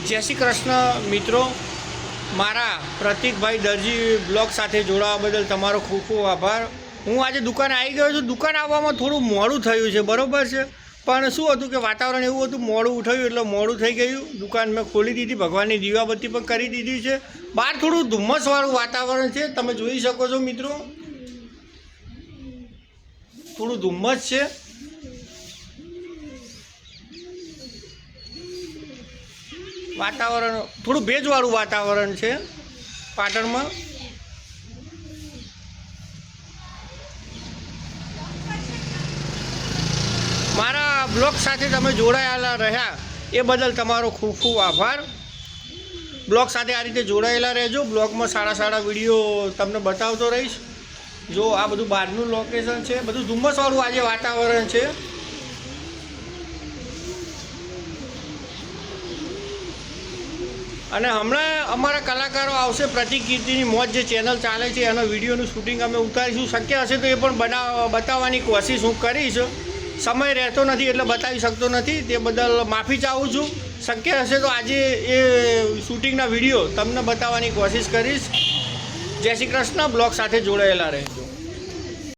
જય શ્રી કૃષ્ણ મિત્રો, મારા પ્રતિકભાઈ દરજી બ્લોગ સાથે જોડાવા બદલ તમારો ખૂબ ખૂબ આભાર। હું આજે દુકાને આવી ગયો છું। દુકાન આવવામાં થોડું મોડું થયું છે, બરાબર છે, પણ શું હતું કે વાતાવરણ એવું હતું, મોડું ઉઠાયું એટલે મોડું થઈ ગયું। દુકાન મેં ખોલી દીધી, ભગવાનની દીવાબત્તી પણ કરી દીધી છે। બહાર થોડું ધુમ્મસવાળું વાતાવરણ છે, તમે જોઈ શકો છો મિત્રો, થોડું ધુમ્મસ છે। વાતાવરણ થોડું ભેજવાળું વાતાવરણ છે પાટણમાં। મારા બ્લોગ સાથે તમે જોડાયેલા રહ્યા એ બદલ તમારો ખૂબ ખૂબ આભાર। બ્લોગ સાથે આ રીતે જોડાયેલા રહેજો। બ્લોગમાં સારા સારા વિડીયો તમને બતાવતો રહીશ। જો આ બધું બહારનું લોકેશન છે, બધું ધુમ્મસવાળું આજે વાતાવરણ છે। અને હમણાં અમારા કલાકારો આવશે, પ્રતિક કીર્તિની મોજ જે ચેનલ ચાલે છે એનો વિડીયોનું શૂટિંગ અમે ઉતારીશું। શક્ય હશે તો એ પણ બતાવવાની કોશિશ હું કરીશ। સમય રહેતો નથી એટલે બતાવી શકતો નથી, તે બદલ માફી ચાહું છું। શક્ય હશે તો આજે એ શૂટિંગના વિડીયો તમને બતાવવાની કોશિશ કરીશ। જય શ્રી કૃષ્ણ। બ્લોગ સાથે જોડાયેલા રહેજો।